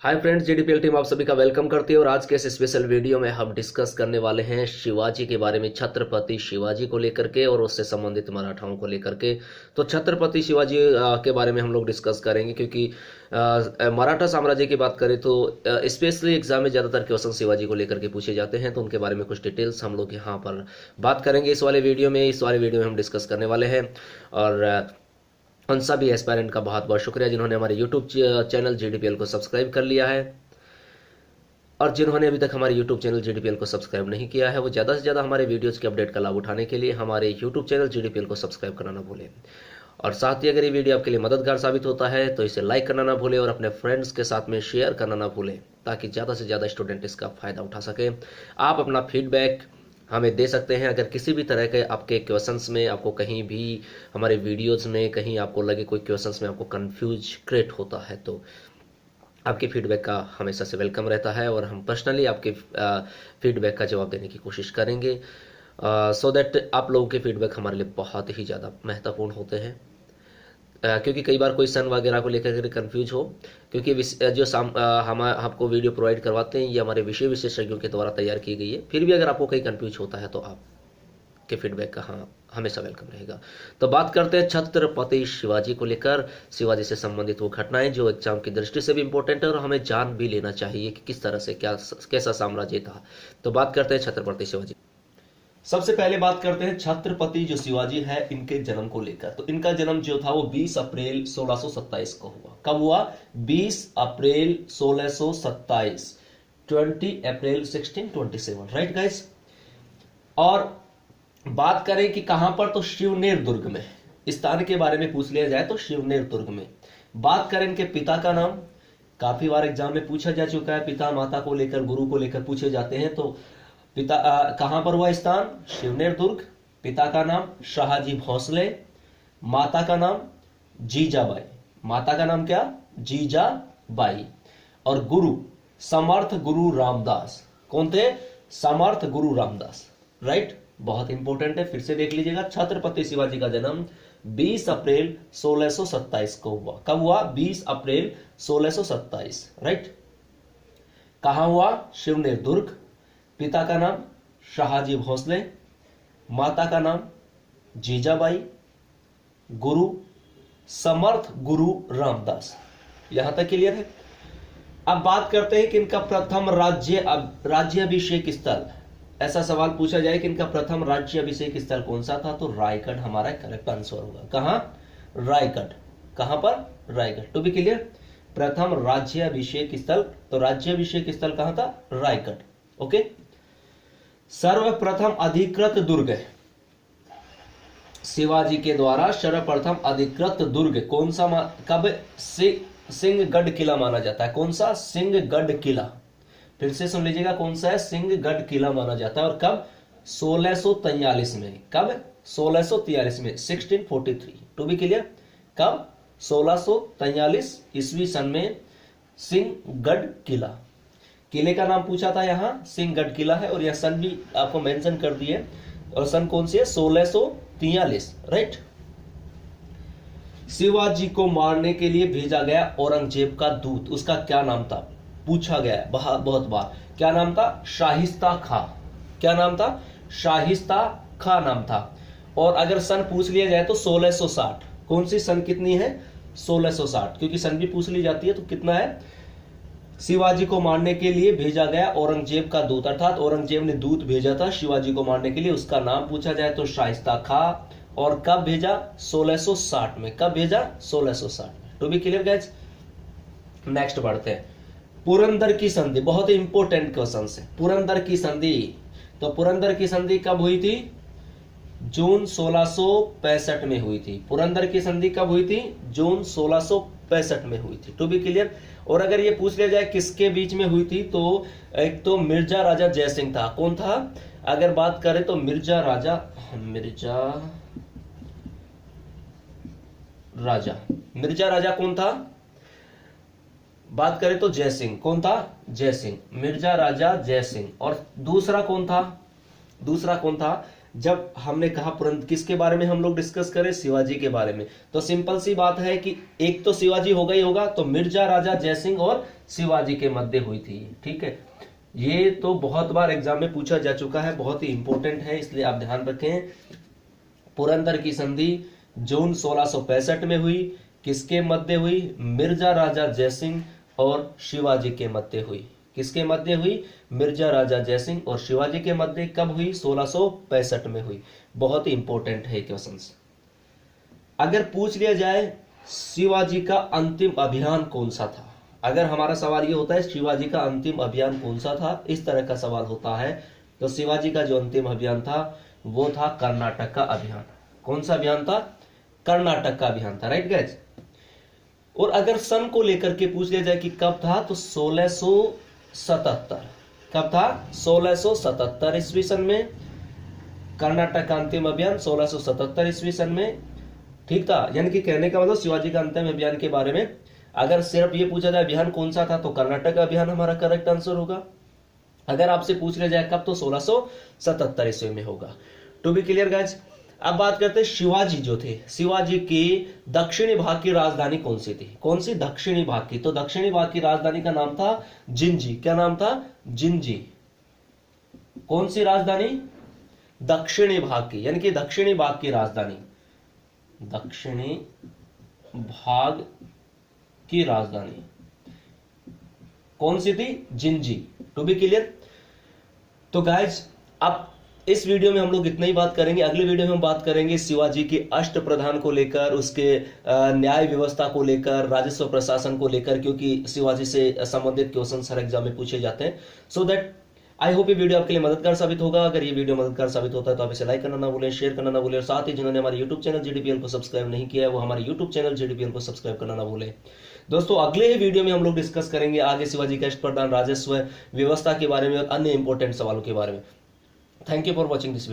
Hi friends, जीडीपीएल team आप सभी का वेलकम करती है। और आज के इस स्पेशल वीडियो में हम डिस्कस करने वाले हैं शिवाजी के बारे में, छत्रपति शिवाजी को लेकर के और उससे संबंधित मराठाओं को लेकर के। तो छत्रपति शिवाजी के बारे में हम लोग डिस्कस करेंगे, क्योंकि मराठा साम्राज्य की बात करें तो स्पेशली एग्जाम में ज़्यादातर क्वेश्चन शिवाजी को लेकर के पूछे जाते हैं। तो उनके बारे में कुछ डिटेल्स हम लोग यहाँ पर बात करेंगे इस वाले वीडियो में हम डिस्कस करने वाले हैं। और उन सभी एस्पायरेंट का बहुत बहुत शुक्रिया जिन्होंने हमारे यूट्यूब चैनल जीडीपीएल को सब्सक्राइब कर लिया है, और जिन्होंने अभी तक हमारे यूट्यूब चैनल जीडीपीएल को सब्सक्राइब नहीं किया है वो ज़्यादा से ज़्यादा हमारे वीडियोज़ के अपडेट का लाभ उठाने के लिए हमारे यूट्यूब चैनल जीडीपीएल को सब्सक्राइब करना ना भूलें। और साथ ही अगर ये वीडियो आपके लिए मददगार साबित होता है तो इसे लाइक करना ना भूलें और अपने फ्रेंड्स के साथ में शेयर करना ना भूलें, ताकि ज़्यादा से ज़्यादा स्टूडेंट इसका फ़ायदा उठा सके। आप अपना फीडबैक हमें दे सकते हैं। अगर किसी भी तरह के आपके क्वेश्चंस में, आपको कहीं भी हमारे वीडियोज़ में कहीं आपको लगे कोई क्वेश्चंस में आपको कंफ्यूज क्रिएट होता है, तो आपके फीडबैक का हमेशा से वेलकम रहता है और हम पर्सनली आपके फीडबैक का जवाब देने की कोशिश करेंगे, सो दैट आप लोगों के फीडबैक हमारे लिए बहुत ही ज़्यादा महत्वपूर्ण होते हैं। क्योंकि कई बार कोई सन वगैरह को लेकर फंफ्यूज हो, क्योंकि जो हम आपको वीडियो प्रोवाइड करवाते हैं ये हमारे विषय विशेषज्ञों के द्वारा तैयार की गई है। फिर भी अगर आपको कहीं कंफ्यूज होता है तो आपके फीडबैक का हमेशा वेलकम रहेगा। तो बात करते हैं छत्रपति शिवाजी को लेकर, शिवाजी से संबंधित वो घटनाएं जो एग्जाम की दृष्टि से भी इंपॉर्टेंट है और हमें जान भी लेना चाहिए कि किस तरह से कैसा साम्राज्य था। तो बात करते हैं छत्रपति शिवाजी। सबसे पहले बात करते हैं छत्रपति जो शिवाजी है इनके जन्म को लेकर। तो इनका जन्म जो था वो 20 अप्रैल 1627 को हुआ। कब हुआ? 20 अप्रैल 1627, 20 अप्रैल 1627, राइट गाइस। और बात करें कि कहां पर, तो शिवनेर दुर्ग में। स्थान के बारे में पूछ लिया जाए तो शिवनेर दुर्ग में। बात करें इनके पिता का नाम, काफी बार एग्जाम में पूछा जा चुका है, पिता माता को लेकर, गुरु को लेकर पूछे जाते हैं। तो पिता कहां पर हुआ स्थान? शिवनेर दुर्ग। पिता का नाम शाहजी भोसले, माता का नाम जीजाबाई। माता का नाम क्या? जीजाबाई। और गुरु समर्थ गुरु रामदास। कौन थे? समर्थ गुरु रामदास, राइट। बहुत इंपॉर्टेंट है, फिर से देख लीजिएगा। छत्रपति शिवाजी का जन्म 20 अप्रैल 1627 को हुआ। कब हुआ? 20 अप्रैल 1627, राइट। कहां हुआ? शिवनेर दुर्ग। पिता का नाम शाहजी भोसले, माता का नाम जीजाबाई, गुरु समर्थ गुरु रामदास। यहां तक क्लियर है। अब बात करते हैं कि इनका प्रथम राज्याभिषेक स्थल। ऐसा सवाल पूछा जाए कि इनका प्रथम राज्याभिषेक स्थल कौन सा था, तो रायगढ़ हमारा करेक्ट आंसर होगा। कहां? रायगढ़। कहां पर? रायगढ़। टू बी क्लियर, प्रथम राज्याभिषेक स्थल, तो राज्याभिषेक स्थल कहां था? रायगढ़। ओके। सर्वप्रथम अधिकृत दुर्ग, शिवाजी के द्वारा सर्वप्रथम अधिकृत दुर्ग कौन सा? कब? सिंहगढ़ किला माना जाता है। कौन सा? सिंहगढ़ किला। फिर से सुन लीजिएगा, कौन सा है? सिंहगढ़ किला माना जाता है। और कब? 1643 में। कब? 1643 में, 1643। टू बी क्लियर, कब? 1643 ईस्वी सन में सिंहगढ़ किला। किले का नाम पूछा था, यहां सिंहगढ़ किला है। और यह सन भी आपको मेंशन कर दिए, और सन कौन सी है? 1643, राइट। शिवाजी को मारने के लिए भेजा गया औरंगजेब का दूत, उसका क्या नाम था? पूछा गया बहुत बार। क्या नाम था? शाहिस्ता खां। क्या नाम था? शाहिस्ता खां नाम था। और अगर सन पूछ लिया जाए तो 1660। कौन सी सन कितनी है? 1660, क्योंकि सन भी पूछ ली जाती है। तो कितना है? शिवाजी को मारने के लिए भेजा गया औरंगजेब का दूत, अर्थात औरंगजेब ने दूत भेजा था शिवाजी को मारने के लिए। उसका नाम पूछा जाए तो शाइस्ता खां। और कब भेजा? 1660 में। कब भेजा? 1660 में। To be clear guys. Next बढ़ते हैं। पुरंदर की संधि, बहुत ही इंपॉर्टेंट क्वेश्चन है। पुरंदर की संधि, तो पुरंदर की संधि कब हुई थी? जून 1665 में हुई थी। पुरंदर की संधि कब हुई थी? जून 1665 में हुई थी। To be clear. और अगर ये पूछ लिया जाए किसके बीच में हुई थी, तो एक तो मिर्जा राजा जयसिंह था। कौन था? अगर बात करें तो मिर्जा राजा कौन था? बात करें तो जयसिंह। कौन था? जयसिंह। मिर्जा राजा जयसिंह। और दूसरा कौन था? जब हमने कहा किसके बारे में हम लोग डिस्कस करें? शिवाजी के बारे में। तो सिंपल सी बात है कि एक तो शिवाजी होगा ही होगा, तो मिर्जा राजा जयसिंह और शिवाजी के मध्य हुई थी। ठीक है, ये तो बहुत बार एग्जाम में पूछा जा चुका है, बहुत ही इंपॉर्टेंट है, इसलिए आप ध्यान रखें। पुरंदर की संधि जून 1665 में हुई, किसके मध्य हुई? मिर्जा राजा जयसिंह और शिवाजी के मध्य हुई। किसके मध्य हुई? मिर्जा राजा जयसिंह और शिवाजी के मध्य। कब हुई? 1665 में हुई। बहुत ही इंपॉर्टेंट है क्वेश्चन। अगर पूछ लिया जाए शिवाजी का अंतिम अभियान कौन सा था, अगर हमारा सवाल ये होता है शिवाजी का अंतिम अभियान कौन सा था, इस तरह का सवाल होता है, तो शिवाजी का जो अंतिम अभियान था वो था कर्नाटक का अभियान। कौन सा अभियान था? कर्नाटक का अभियान था। Right guys. और अगर सन को लेकर के पूछ लिया जाए कि कब था, तो 1677। कब था? 1677 ईस्वी सन में। कर्नाटक का अंतिम अभियान 1677 ईस्वी सन में। ठीक था, यानी कि कहने का मतलब शिवाजी का अंतिम अभियान के बारे में अगर सिर्फ ये पूछा जाए अभियान कौन सा था, तो कर्नाटक अभियान हमारा करेक्ट आंसर होगा। अगर आपसे पूछ लिया जाए कब, तो 1677 ईस्वी में होगा। To be clear guys. अब बात करते हैं शिवाजी जो थे, शिवाजी की दक्षिणी भाग की राजधानी कौन सी थी? कौन सी? दक्षिणी भाग की। तो दक्षिणी भाग की राजधानी का नाम था जिंजी। क्या नाम था? जिंजी। कौन सी राजधानी? दक्षिणी भाग की, यानी कि दक्षिणी भाग की राजधानी, दक्षिणी भाग की राजधानी कौन सी थी? जिंजी। To be clear. तो गाइज अब इस वीडियो में हम लोग इतना ही बात करेंगे। अगले वीडियो में हम बात करेंगे शिवाजी के अष्ट प्रधान को लेकर, उसके न्याय व्यवस्था को लेकर, राजस्व प्रशासन को लेकर, क्योंकि शिवाजी से संबंधित क्वेश्चन हर एग्जाम में पूछे जाते हैं। सो दैट आई होप ये वीडियो आपके लिए मददगार साबित होगा। अगर ये वीडियो मददगार साबित होता है तो आप इसे लाइक करना ना भूलें, शेयर करना ना भूलें, और साथ ही जिन्होंने हमारे यूट्यूब चैनल जीडीपीएल को सब्सक्राइब नहीं किया है वो हमारे यूट्यूब चैनल जीडीपीएल को सब्सक्राइब करना ना भूलें। दोस्तों अगले ही वीडियो में हम लोग डिस्कस करेंगे आगे शिवाजी का अष्ट प्रधान, राजस्व व्यवस्था के बारे में और अन्य इंपॉर्टेंट सवालों के बारे में। Thank you for watching this video.